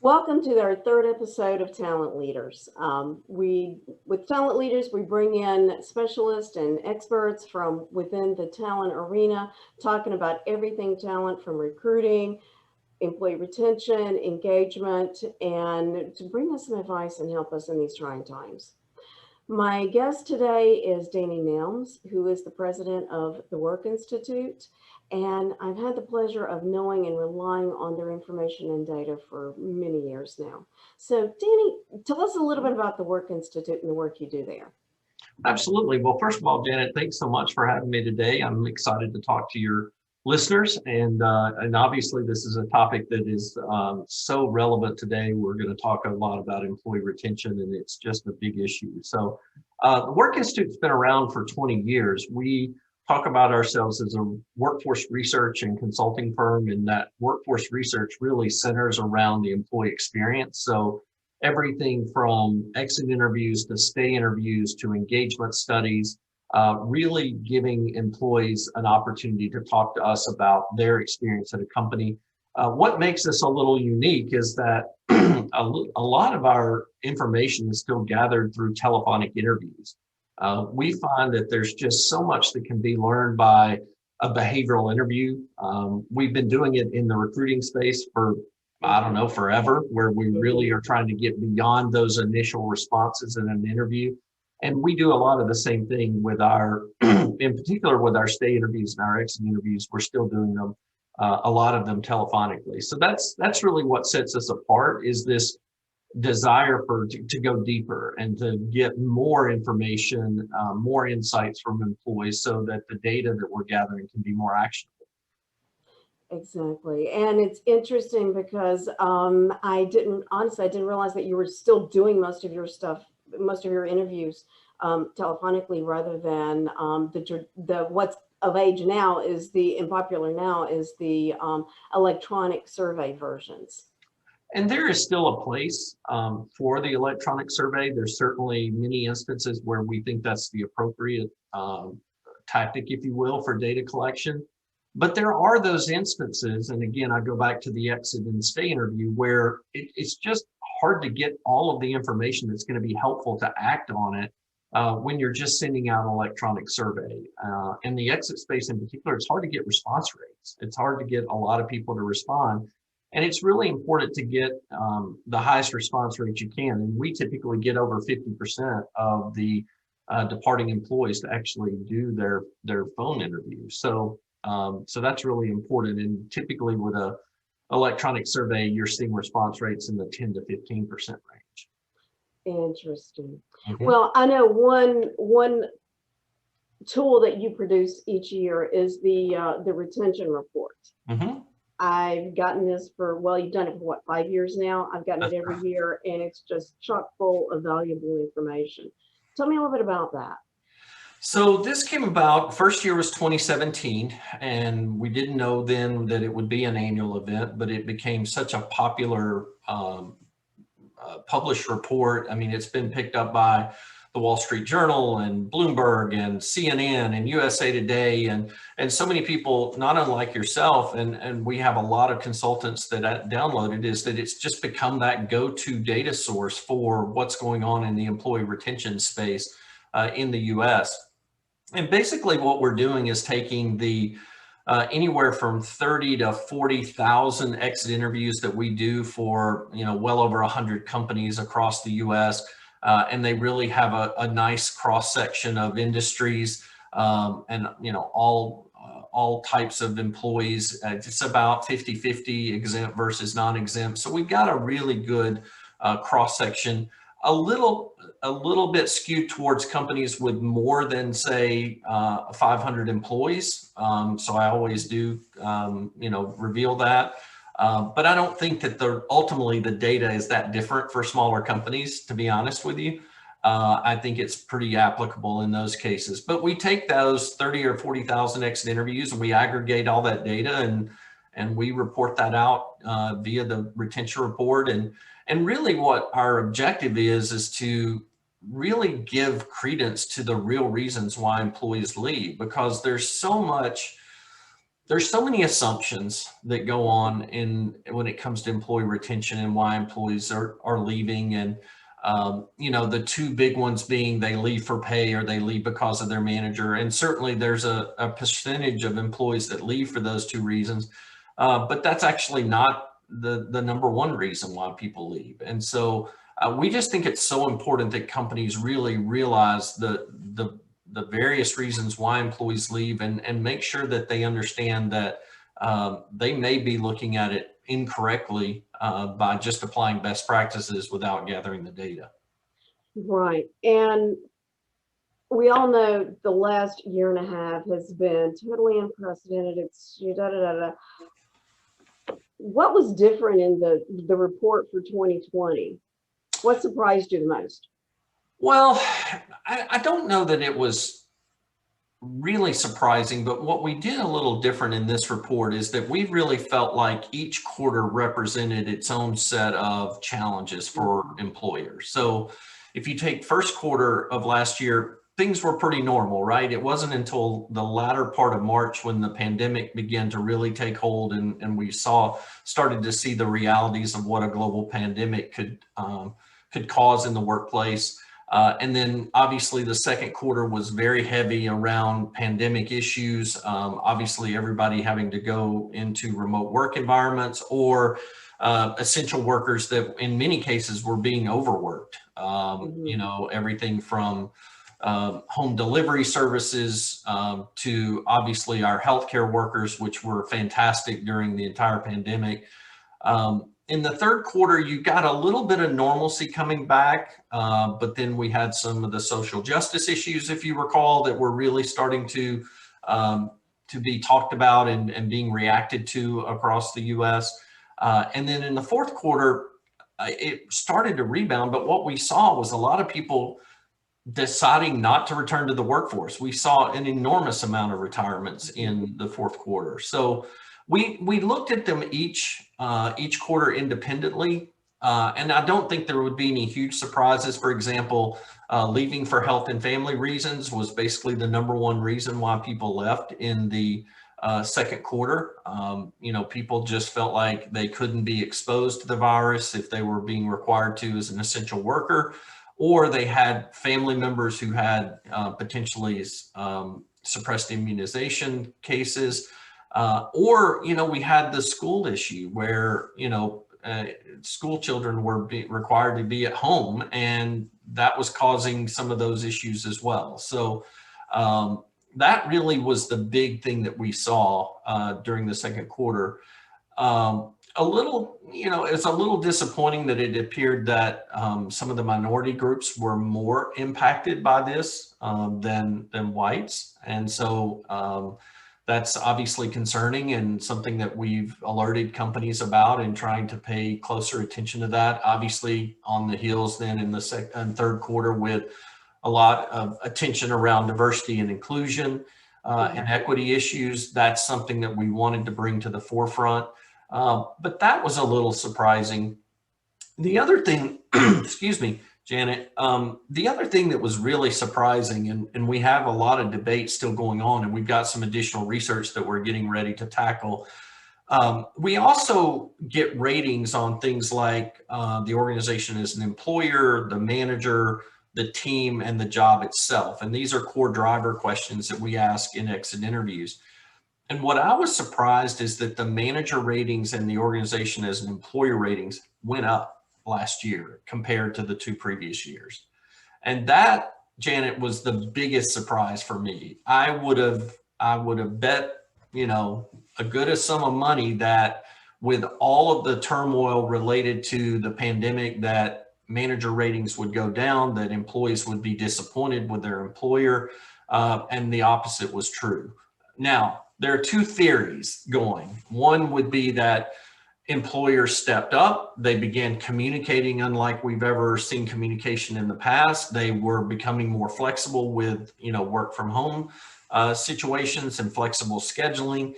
Welcome to our third episode of Talent Leaders. With Talent Leaders, we bring in specialists and experts from within the talent arena, talking about everything talent from recruiting, employee retention, engagement, and to bring us some advice and help us in these trying times. My guest today is Danny Nelms, who is the president of the Work Institute. And I've had the pleasure of knowing and relying on their information and data for many years now. So, Danny, tell us a little bit about the Work Institute and the work you do there. Absolutely. Well, first of all, Janet, thanks so much for having me today. I'm excited to talk to your listeners, and obviously this is a topic that is so relevant today. We're going to talk a lot about employee retention, and it's just a big issue. So, the Work Institute's been around for 20 years. We talk about ourselves as a workforce research and consulting firm, and that workforce research really centers around the employee experience. So everything from exit interviews to stay interviews to engagement studies, really giving employees an opportunity to talk to us about their experience at a company. What makes us a little unique is that a lot of our information is still gathered through telephonic interviews. We find that there's just so much that can be learned by a behavioral interview. We've been doing it in the recruiting space for, I don't know, forever, where we really are trying to get beyond those initial responses in an interview. And we do a lot of the same thing with our, in particular with our stay interviews and our exit interviews. We're still doing them, a lot of them telephonically. So that's really what sets us apart, is this desire to go deeper and to get more information, more insights from employees, so that the data that we're gathering can be more actionable. Exactly. And it's interesting because I didn't realize that you were still doing most of your stuff, most of your interviews telephonically rather than the what's of age now is and popular now is the electronic survey versions. And there is still a place for the electronic survey. There's certainly many instances where we think that's the appropriate tactic, if you will, for data collection. But there are those instances, and again, I go back to the exit and stay interview, where it's just hard to get all of the information that's going to be helpful to act on it when you're just sending out an electronic survey. In the exit space in particular, it's hard to get response rates. It's hard to get a lot of people to respond. And it's really important to get the highest response rate you can. And we typically get over 50% of the departing employees to actually do their phone interview. So that's really important. And typically with a electronic survey, you're seeing response rates in the 10 to 15% range. Interesting. Mm-hmm. Well, I know one tool that you produce each year is the retention report. Mm-hmm. I've gotten this you've done it for what, 5 years now? I've gotten it every year, and it's just chock full of valuable information. Tell me a little bit about that. So this came about, first year was 2017, and we didn't know then that it would be an annual event, but it became such a popular published report. I mean, it's been picked up by the Wall Street Journal and Bloomberg and CNN and USA Today and so many people, not unlike yourself, and we have a lot of consultants that download it, is that it's just become that go-to data source for what's going on in the employee retention space in the US. And basically what we're doing is taking the anywhere from 30 to 40,000 exit interviews that we do for, well over 100 companies across the US. And they really have a nice cross section of industries and all types of employees. It's about 50-50 exempt versus non-exempt. So we've got a really good cross section. A little bit skewed towards companies with more than, say, 500 employees. So I always do reveal that. But I don't think that ultimately the data is that different for smaller companies, to be honest with you. I think it's pretty applicable in those cases. But we take those 30 or 40,000 exit interviews and we aggregate all that data and we report that out via the retention report. And really what our objective is to really give credence to the real reasons why employees leave, because there's so much there's so many assumptions that go on when it comes to employee retention and why employees are leaving. And, the two big ones being they leave for pay or they leave because of their manager. And certainly there's a percentage of employees that leave for those two reasons. But that's actually not the number one reason why people leave. And so we just think it's so important that companies really realize the various reasons why employees leave, and make sure that they understand that they may be looking at it incorrectly by just applying best practices without gathering the data. Right. And we all know the last year and a half has been totally unprecedented. It's da da da da. What was different in the report for 2020? What surprised you the most? Well, I don't know that it was really surprising, but what we did a little different in this report is that we really felt like each quarter represented its own set of challenges for employers. So if you take first quarter of last year, things were pretty normal, right? It wasn't until the latter part of March when the pandemic began to really take hold, and we started to see the realities of what a global pandemic could cause in the workplace. And then obviously the second quarter was very heavy around pandemic issues. Obviously everybody having to go into remote work environments, or essential workers that in many cases were being overworked. Everything from home delivery services to obviously our healthcare workers, which were fantastic during the entire pandemic. In the third quarter, you got a little bit of normalcy coming back, but then we had some of the social justice issues, if you recall, that were really starting to be talked about and being reacted to across the U.S. And then in the fourth quarter, it started to rebound, but what we saw was a lot of people deciding not to return to the workforce. We saw an enormous amount of retirements in the fourth quarter. So we looked at them each quarter independently, and I don't think there would be any huge surprises. For example, leaving for health and family reasons was basically the number one reason why people left in the second quarter. People just felt like they couldn't be exposed to the virus if they were being required to as an essential worker, or they had family members who had potentially suppressed immunization cases. Or we had the school issue where, school children were required to be at home, and that was causing some of those issues as well. So that really was the big thing that we saw during the second quarter. It's a little disappointing that it appeared that some of the minority groups were more impacted by this than whites. And so that's obviously concerning and something that we've alerted companies about and trying to pay closer attention to that. Obviously on the heels then in the second and third quarter with a lot of attention around diversity and inclusion and equity issues. That's something that we wanted to bring to the forefront. But that was a little surprising. The other thing, excuse me, Janet, the other thing that was really surprising, and we have a lot of debate still going on, and we've got some additional research that we're getting ready to tackle. We also get ratings on things like the organization as an employer, the manager, the team, and the job itself. And these are core driver questions that we ask in exit interviews. And what I was surprised is that the manager ratings and the organization as an employer ratings went up last year compared to the two previous years. And that, Janet, was the biggest surprise for me. I would have bet, a good sum of money that with all of the turmoil related to the pandemic, that manager ratings would go down, that employees would be disappointed with their employer, and the opposite was true. Now, there are two theories going. One would be that employers stepped up. They began communicating unlike we've ever seen communication in the past. They were becoming more flexible with, work from home situations and flexible scheduling.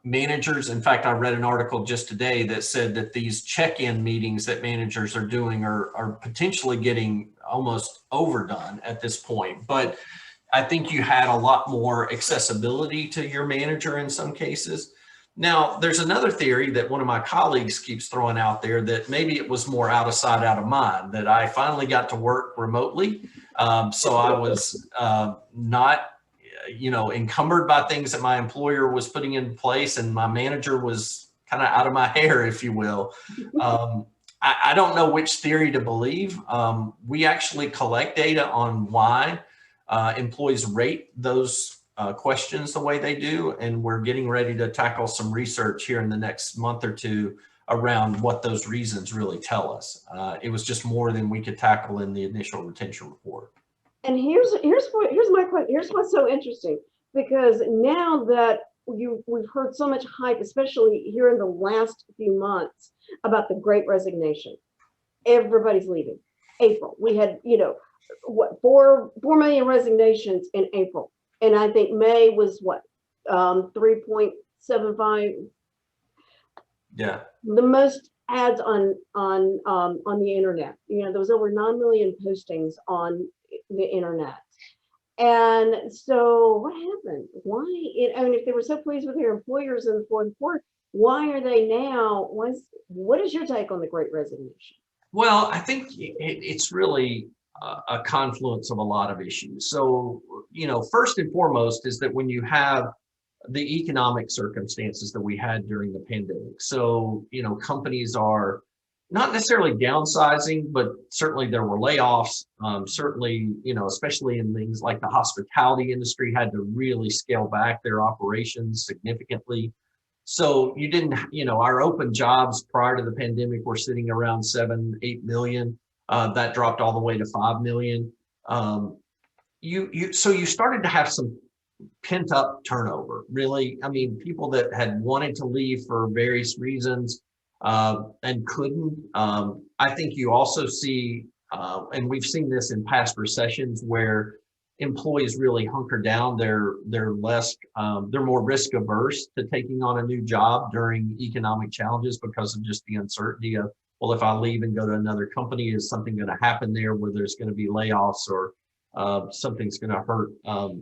Managers, in fact, I read an article just today that said that these check-in meetings that managers are doing are potentially getting almost overdone at this point. But I think you had a lot more accessibility to your manager in some cases. Now, there's another theory that one of my colleagues keeps throwing out there, that maybe it was more out of sight, out of mind, that I finally got to work remotely. So I was not, encumbered by things that my employer was putting in place, and my manager was kind of out of my hair, if you will. I don't know which theory to believe. We actually collect data on why employees rate those questions the way they do, and we're getting ready to tackle some research here in the next month or two around what those reasons really tell us. It was just more than we could tackle in the initial retention report. And here's my question. Here's what's so interesting, because now that we've heard so much hype, especially here in the last few months, about the Great Resignation. Everybody's leaving. April, we had, what, 4 million resignations in April, and I think May was what, 3.75. Yeah. The most ads on the internet. There was over 9 million postings on the internet. And so what happened? Why? If they were so pleased with their employers in the fourth quarter, why are they now? What is your take on the Great Resignation? Well, I think it's really a confluence of a lot of issues. So, first and foremost is that when you have the economic circumstances that we had during the pandemic, so, companies are not necessarily downsizing, but certainly there were layoffs. Certainly, especially in things like the hospitality industry had to really scale back their operations significantly. So you didn't, our open jobs prior to the pandemic were sitting around 7-8 million. That dropped all the way to 5 million. So you started to have some pent up turnover, really. I mean, people that had wanted to leave for various reasons and couldn't. I think you also see, and we've seen this in past recessions, where employees really hunker down. They're more risk averse to taking on a new job during economic challenges because of just the uncertainty of, well, if I leave and go to another company, is something going to happen there where there's going to be layoffs, or something's going to hurt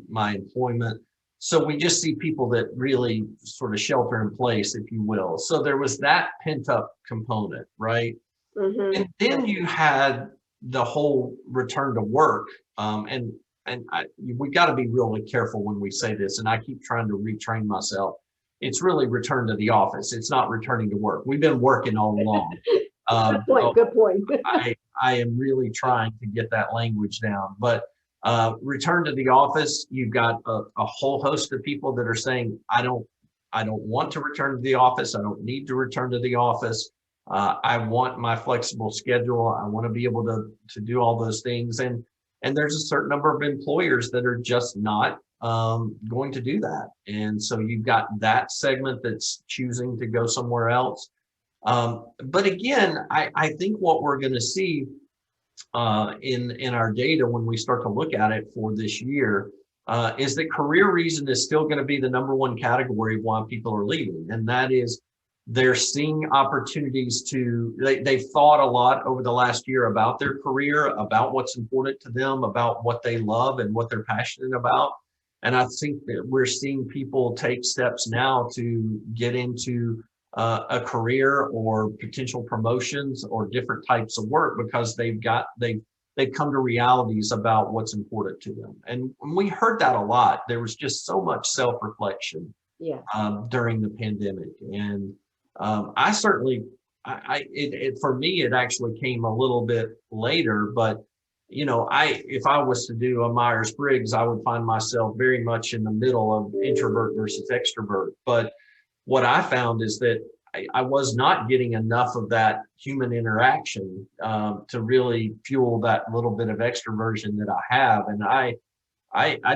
my employment. So we just see people that really sort of shelter in place, if you will. So there was that pent up component, right? Mm-hmm. And then you had the whole return to work. We got to be really careful when we say this, and I keep trying to retrain myself. It's really return to the office. It's not returning to work. We've been working all along. Good point. I am really trying to get that language down. But return to the office, you've got a whole host of people that are saying, I don't want to return to the office. I don't need to return to the office. I want my flexible schedule. I want to be able to do all those things. And there's a certain number of employers that are just not going to do that. And so you've got that segment that's choosing to go somewhere else. But again, I think what we're going to see in our data when we start to look at it for this year is that career reason is still going to be the #1 category of why people are leaving. And that is, they're seeing opportunities they've thought a lot over the last year about their career, about what's important to them, about what they love and what they're passionate about. And I think that we're seeing people take steps now to get into a career or potential promotions or different types of work because they've come to realities about what's important to them. And we heard that a lot. There was just so much self-reflection during the pandemic. And I certainly, for me, it actually came a little bit later, but if I was to do a Myers-Briggs, I would find myself very much in the middle of introvert versus extrovert. But what I found is that I was not getting enough of that human interaction to really fuel that little bit of extroversion that I have. And I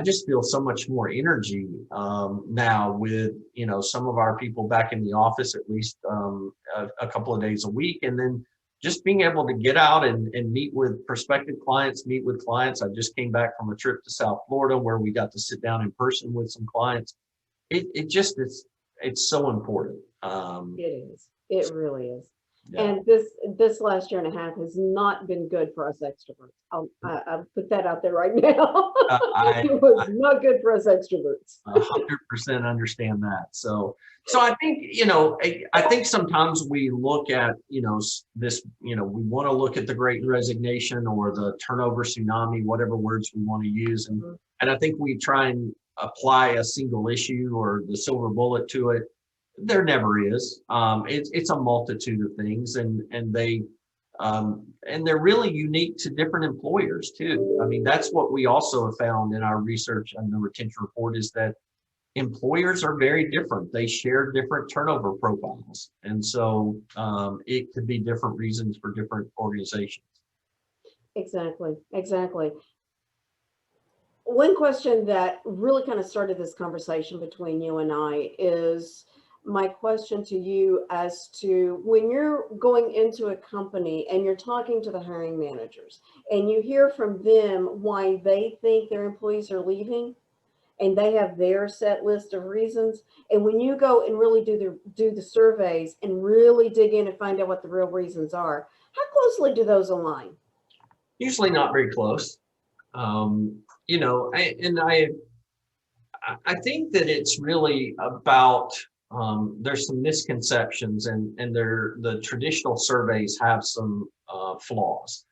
just feel so much more energy now with, some of our people back in the office, at least a couple of days a week. And then just being able to get out and meet with prospective clients, meet with clients. I just came back from a trip to South Florida where we got to sit down in person with some clients. It's so important. It is. It really is. Yeah. And this last year and a half has not been good for us extroverts. I'll put that out there right now. I It was not good for us extroverts. 100% understand that. So I think, I think sometimes we look at, this, we want to look at the Great Resignation or the turnover tsunami, whatever words we want to use. And I think we try and apply a single issue or the silver bullet to it. There never is. It's a multitude of things, and they're really unique to different employers too. I mean, that's what we also have found in our research and the retention report is that employers are very different. They share different turnover profiles, and so it could be different reasons for different organizations. Exactly. One question that really kind of started this conversation between you and I is my question to you as to when you're going into a company and you're talking to the hiring managers and you hear from them why they think their employees are leaving and they have their set list of reasons. And when you go and really do the surveys and really dig in and find out what the real reasons are, how closely do those align? Usually not very close. I think that it's really about there's some misconceptions and the traditional surveys have some flaws.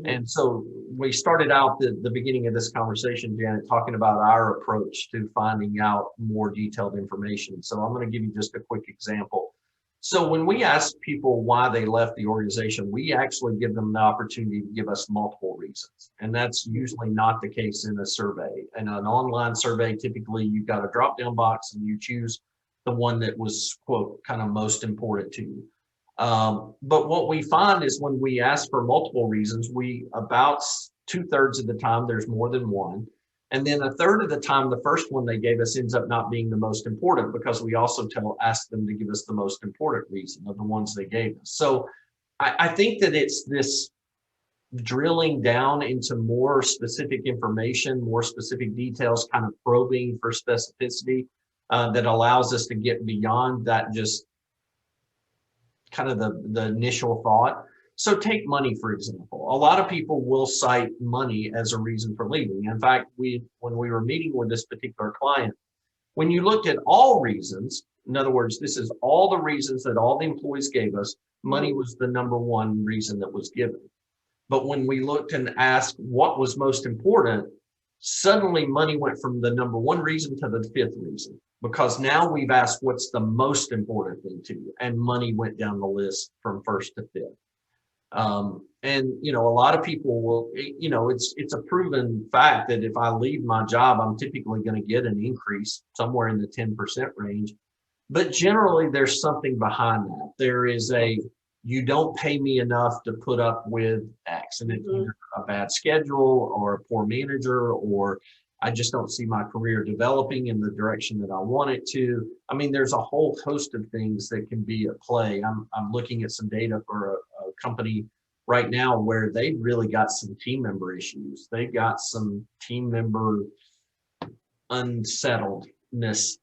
And so we started out the beginning of this conversation, Janet, talking about our approach to finding out more detailed information. So I'm going to give you just a quick example. So when we ask people why they left the organization, we actually give them the opportunity to give us multiple reasons. And that's usually not the case in a survey. In an online survey, typically you've got a drop-down box and you choose the one that was, quote, kind of most important to you. But what we find is when we ask for multiple reasons, about 2/3 of the time, there's more than one. And then 1/3 of the time, the first one they gave us ends up not being the most important because we also ask them to give us the most important reason of the ones they gave us. So I think that it's this drilling down into more specific information, more specific details, kind of probing for specificity that allows us to get beyond that just kind of the initial thought. So take money, for example. A lot of people will cite money as a reason for leaving. In fact, when we were meeting with this particular client, when you looked at all reasons, in other words, this is all the reasons that all the employees gave us, money was the number one reason that was given. But when we looked and asked what was most important, suddenly money went from the number one reason to the fifth reason, because now we've asked what's the most important thing to you, and money went down the list from first to fifth. And a lot of people will, it's a proven fact that if I leave my job, I'm typically going to get an increase somewhere in the 10% range. But generally, there's something behind that. There is you don't pay me enough to put up with X, and it's either a bad schedule or a poor manager, or I just don't see my career developing in the direction that I want it to. I mean, there's a whole host of things that can be at play. I'm looking at some data for a company right now where they've really got some team member issues. They've got some team member unsettledness,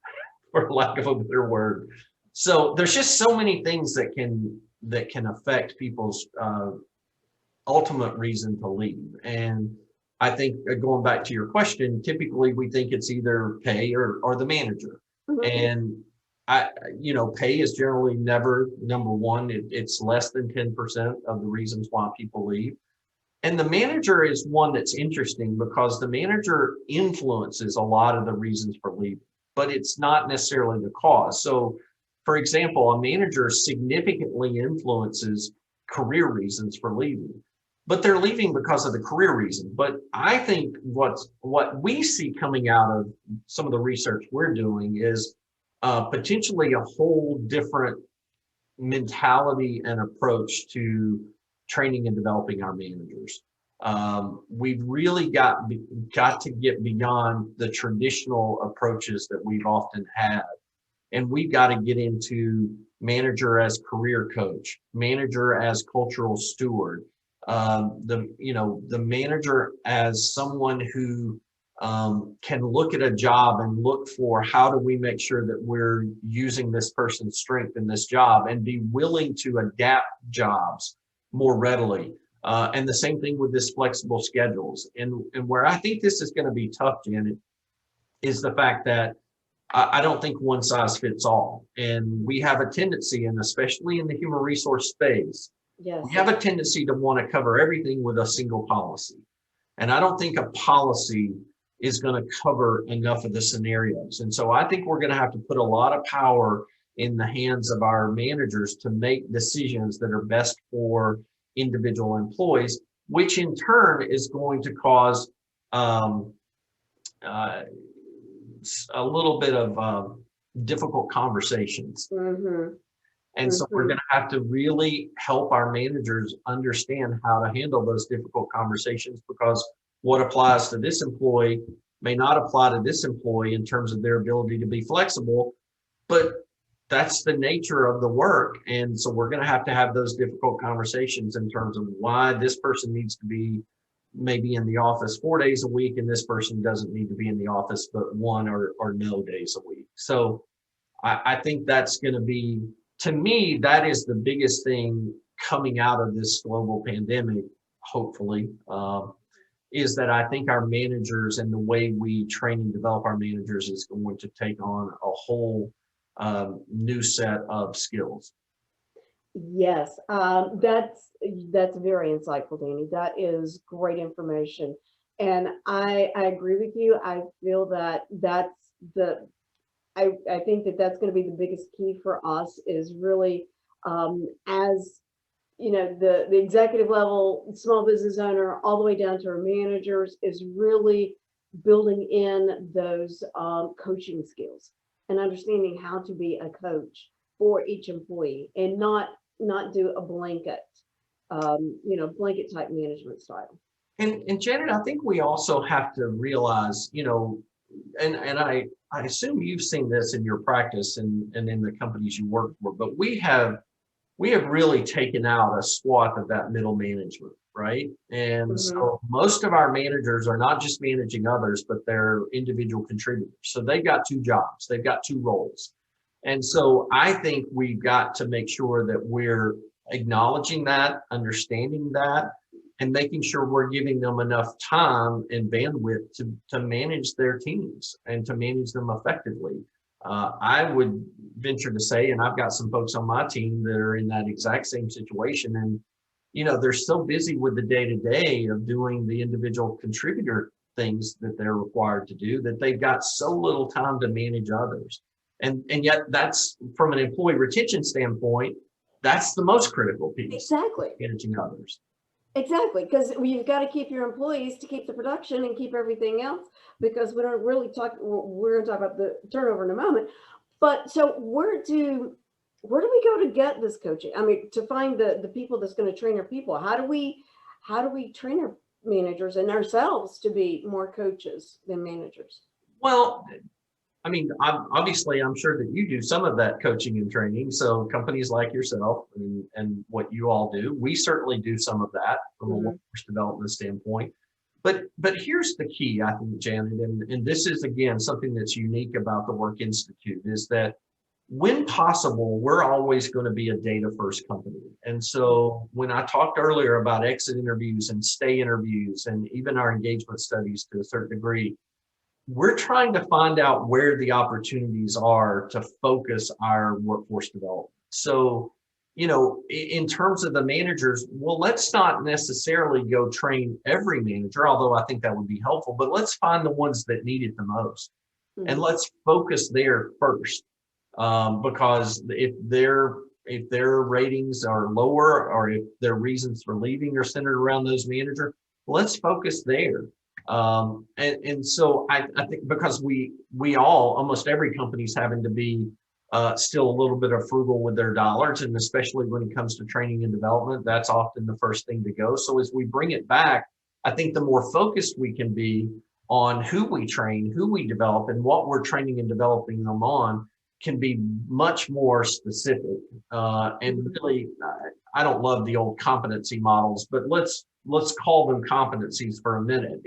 for lack of a better word. So there's just so many things that can affect people's ultimate reason to leave. And I think going back to your question, typically we think it's either pay or the manager. And pay is generally never number one. It's less than 10% of the reasons why people leave. And the manager is one that's interesting because the manager influences a lot of the reasons for leaving, but it's not necessarily the cause. So for example, a manager significantly influences career reasons for leaving, but they're leaving because of the career reason. But I think what we see coming out of some of the research we're doing is potentially a whole different mentality and approach to training and developing our managers. We've really got to get beyond the traditional approaches that we've often had. And we've got to get into manager as career coach, manager as cultural steward, the manager as someone who can look at a job and look for how do we make sure that we're using this person's strength in this job and be willing to adapt jobs more readily. And the same thing with this flexible schedules. And where I think this is going to be tough, Janet, is the fact that I don't think one size fits all. And we have a tendency, and especially in the human resource space, Yes. we have a tendency to want to cover everything with a single policy. And I don't think a policy is going to cover enough of the scenarios. And so I think we're going to have to put a lot of power in the hands of our managers to make decisions that are best for individual employees, which in turn is going to cause uh, a little bit of difficult conversations. Mm-hmm. And so we're going to have to really help our managers understand how to handle those difficult conversations, because what applies to this employee may not apply to this employee in terms of their ability to be flexible, but that's the nature of the work. And so we're going to have those difficult conversations in terms of why this person needs to be maybe in the office 4 days a week and this person doesn't need to be in the office but one or no days a week. So I think that's going to be, to me, that is the biggest thing coming out of this global pandemic, hopefully, is that I think our managers and the way we train and develop our managers is going to take on a whole new set of skills. Yes, that's very insightful, Danny. That is great information, and I agree with you. I feel that I think that that's going to be the biggest key for us is really as you know the executive level, small business owner, all the way down to our managers is really building in those coaching skills and understanding how to be a coach for each employee and not do a blanket, blanket type management style. And Janet, I think we also have to realize, and I assume you've seen this in your practice and in the companies you work for, but we have really taken out a swath of that middle management, right? And so most of our managers are not just managing others, but they're individual contributors. So they've got two jobs, they've got two roles. And so I think we've got to make sure that we're acknowledging that, understanding that, and making sure we're giving them enough time and bandwidth to manage their teams and to manage them effectively. I would venture to say, and I've got some folks on my team that are in that exact same situation, and they're so busy with the day-to-day of doing the individual contributor things that they're required to do that they've got so little time to manage others. And yet that's, from an employee retention standpoint, that's the most critical piece. Exactly. Managing others. Exactly, because you've got to keep your employees to keep the production and keep everything else, because we don't really we're going to talk about the turnover in a moment. But so where do we go to get this coaching? I mean, to find the people that's going to train our people. How do we train our managers and ourselves to be more coaches than managers? Well, I mean, obviously, I'm sure that you do some of that coaching and training. So companies like yourself and what you all do, we certainly do some of that from a workforce development standpoint. But here's the key, I think, Janet, and this is, again, something that's unique about the Work Institute, is that when possible, we're always going to be a data-first company. And so when I talked earlier about exit interviews and stay interviews and even our engagement studies to a certain degree, we're trying to find out where the opportunities are to focus our workforce development. So, in terms of the managers, well, let's not necessarily go train every manager, although I think that would be helpful, but let's find the ones that need it the most. And let's focus there first. Because if their ratings are lower, or if their reasons for leaving are centered around those managers, let's focus there. And so I think because we all, almost every company is having to be still a little bit of frugal with their dollars, and especially when it comes to training and development, that's often the first thing to go. So as we bring it back, I think the more focused we can be on who we train, who we develop, and what we're training and developing them on can be much more specific. And really, I don't love the old competency models, but let's call them competencies for a minute.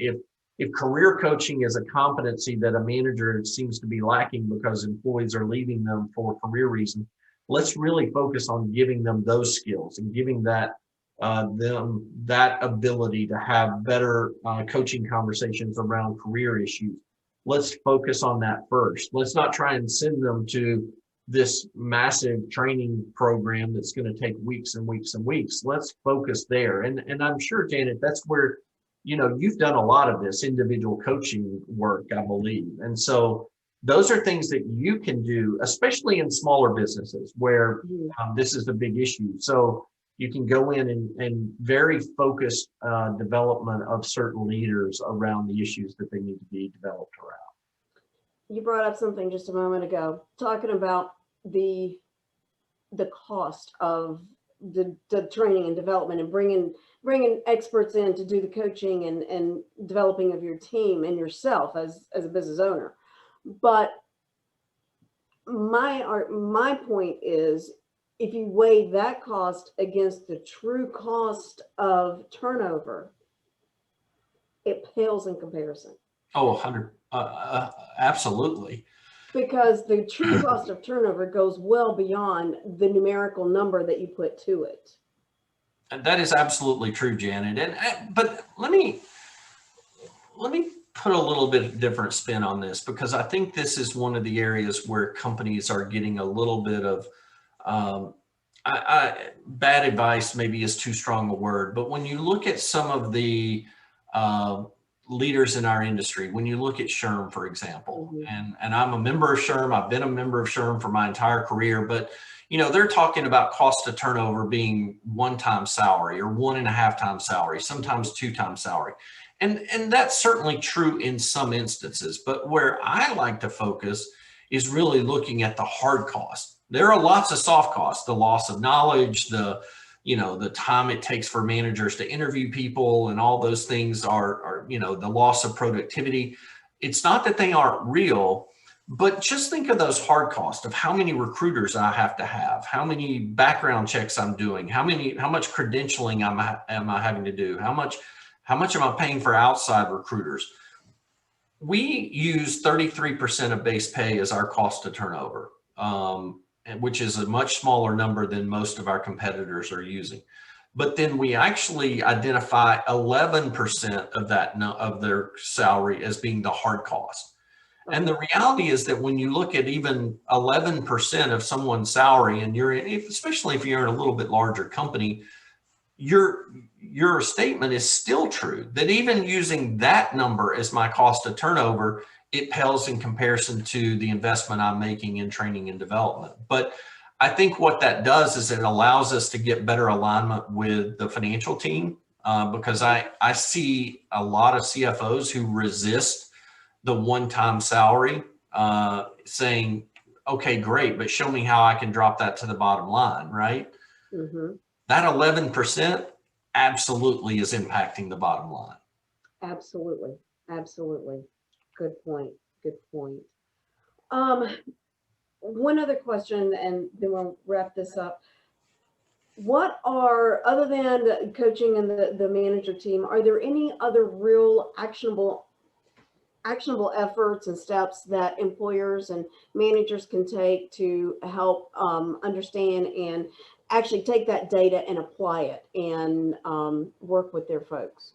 if career coaching is a competency that a manager seems to be lacking because employees are leaving them for career reasons, let's really focus on giving them those skills and giving them that ability to have better coaching conversations around career issues. Let's focus on that first. Let's not try and send them to this massive training program that's going to take weeks and weeks and weeks. Let's focus there. And I'm sure, Janet, that's where, you've done a lot of this individual coaching work, I believe. And so those are things that you can do, especially in smaller businesses where this is a big issue. So you can go in and very focused development of certain leaders around the issues that they need to be developed around. You brought up something just a moment ago, talking about the cost of the training and development and bringing experts in to do the coaching and developing of your team and yourself as a business owner. But my point is, if you weigh that cost against the true cost of turnover, it pales in comparison. Oh, 100, absolutely. Because the true cost of turnover goes well beyond the numerical number that you put to it. And that is absolutely true, Janet. But let me put a little bit different spin on this, because I think this is one of the areas where companies are getting a little bit of bad advice. Maybe is too strong a word, but when you look at some of the leaders in our industry, when you look at SHRM, for example, and I'm a member of SHRM, I've been a member of SHRM for my entire career, but they're talking about cost of turnover being 1-time salary or 1.5-time salary, sometimes 2-time salary. And that's certainly true in some instances, but where I like to focus is really looking at the hard cost. There are lots of soft costs, the loss of knowledge, the time it takes for managers to interview people, and all those things are the loss of productivity. It's not that they aren't real, but just think of those hard costs of how many recruiters I have to have, how many background checks I'm doing, how much credentialing am I having to do, how much am I paying for outside recruiters? We use 33% of base pay as our cost to turnover, which is a much smaller number than most of our competitors are using. But then we actually identify 11% of of their salary as being the hard cost. And the reality is that when you look at even 11% of someone's salary, and especially if you're in a little bit larger company, your statement is still true, that even using that number as my cost of turnover, it pales in comparison to the investment I'm making in training and development. But I think what that does is it allows us to get better alignment with the financial team, because I see a lot of CFOs who resist the 1-time salary, saying, okay, great, but show me how I can drop that to the bottom line, right? That 11% absolutely is impacting the bottom line. Absolutely. Good point. One other question, and then we'll wrap this up. What are, other than coaching and the manager team, are there any other real actionable efforts and steps that employers and managers can take to help understand and actually take that data and apply it and work with their folks?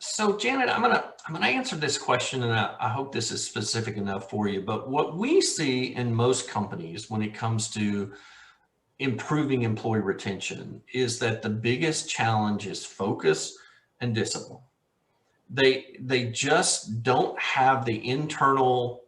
So Janet, I'm gonna answer this question, and I hope this is specific enough for you. But what we see in most companies when it comes to improving employee retention is that the biggest challenge is focus and discipline. They just don't have the internal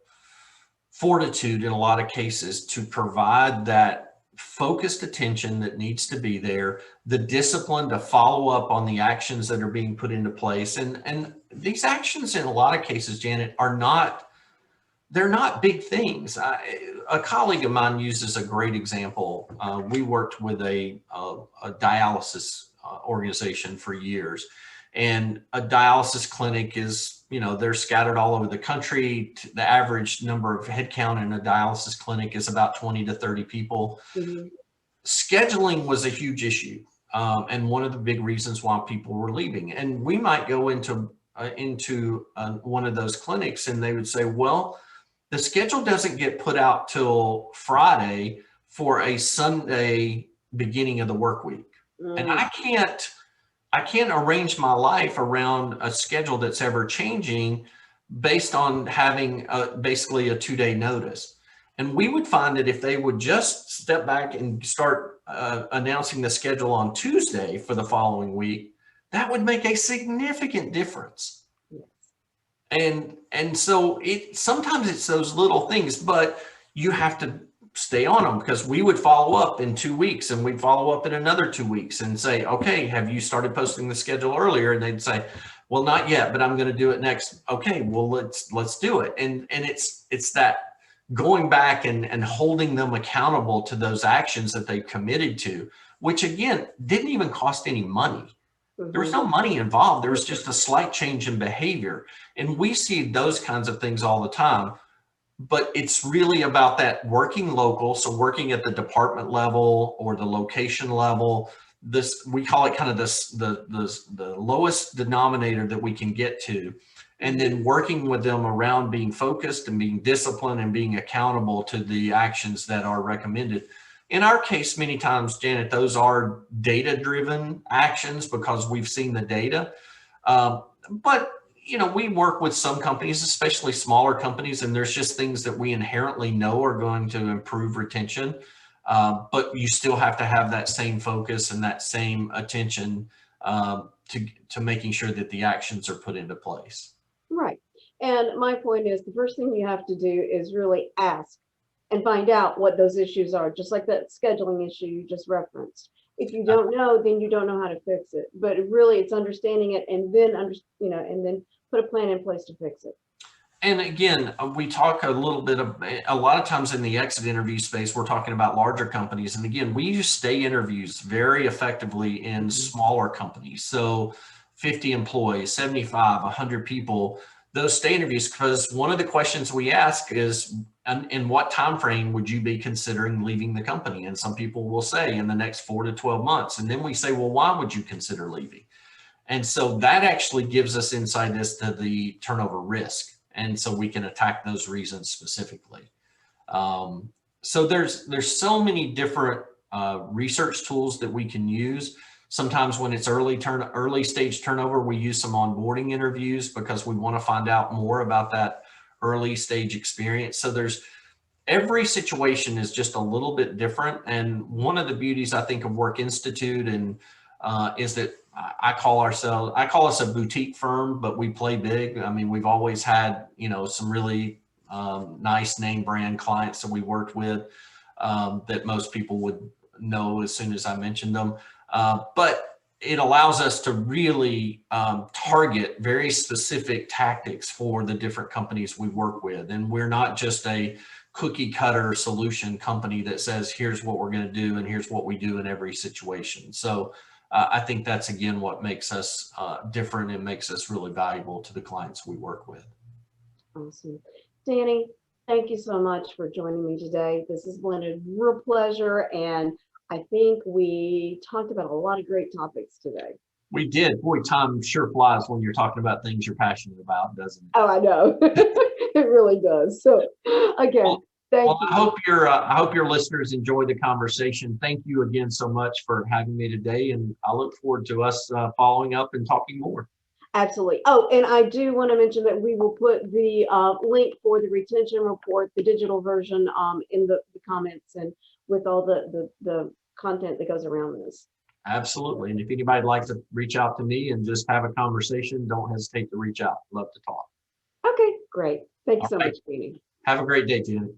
fortitude in a lot of cases to provide that focused attention that needs to be there, the discipline to follow up on the actions that are being put into place. And these actions in a lot of cases, Janet, they're not big things. A colleague of mine uses a great example. We worked with a dialysis organization for years, and a dialysis clinic is, they're scattered all over the country. The average number of headcount in a dialysis clinic is about 20 to 30 people. Scheduling was a huge issue, and one of the big reasons why people were leaving. And we might go into into one of those clinics, and they would say, well, the schedule doesn't get put out till Friday for a Sunday beginning of the work week. And I can't arrange my life around a schedule that's ever changing based on having basically a 2-day notice. And we would find that if they would just step back and start announcing the schedule on Tuesday for the following week, that would make a significant difference. And so sometimes it's those little things, but you have to stay on them, because we would follow up in 2 weeks, and we'd follow up in another 2 weeks and say, okay, have you started posting the schedule earlier? And they'd say, well, not yet, but I'm going to do it next. Okay, well, let's do it. And it's that going back and holding them accountable to those actions that they committed to, which again, didn't even cost any money. There was no money involved. There was just a slight change in behavior. And we see those kinds of things all the time. But it's really about that working local. So working at the department level or the location level, we call it kind of the lowest denominator that we can get to. And then working with them around being focused and being disciplined and being accountable to the actions that are recommended. In our case, many times, Janet, those are data-driven actions because we've seen the data. But we work with some companies, especially smaller companies, and there's just things that we inherently know are going to improve retention. But you still have to have that same focus and that same attention to making sure that the actions are put into place. Right. And my point is, the first thing you have to do is really ask and find out what those issues are, just like that scheduling issue you just referenced. If you don't know, then you don't know how to fix it. But really, it's understanding it and then and then put a plan in place to fix it. And again, we talk a lot of times in the exit interview space, we're talking about larger companies. And again, we use stay interviews very effectively in smaller companies. So 50 employees, 75, 100 people, those stay interviews, because one of the questions we ask is, in what time frame would you be considering leaving the company? And some people will say in the next 4 to 12 months. And then we say, well, why would you consider leaving? And so that actually gives us insight as to the turnover risk. And so we can attack those reasons specifically. So there's so many different research tools that we can use. Sometimes when it's early stage turnover, we use some onboarding interviews because we want to find out more about that early stage experience. So every situation is just a little bit different. And one of the beauties, I think, of Work Institute is that I call us a boutique firm, but we play big. I mean, we've always had, some really nice name brand clients that we worked with that most people would know as soon as I mentioned them. But it allows us to really target very specific tactics for the different companies we work with. And we're not just a cookie cutter solution company that says, here's what we're going to do and here's what we do in every situation. So I think that's, again, what makes us different and makes us really valuable to the clients we work with. Awesome. Danny, thank you so much for joining me today. This has been a real pleasure, and I think we talked about a lot of great topics today. We did. Boy, time sure flies when you're talking about things you're passionate about, doesn't it? Oh, I know. It really does. So, again, thank you. I hope your listeners enjoyed the conversation. Thank you again so much for having me today, and I look forward to us following up and talking more. Absolutely. Oh, and I do want to mention that we will put the link for the retention report, the digital version, in the comments and with all the content that goes around this. Absolutely. And if anybody'd like to reach out to me and just have a conversation, don't hesitate to reach out. Love to talk. Okay, great. Thanks so much, Jeannie. Have a great day, Janet.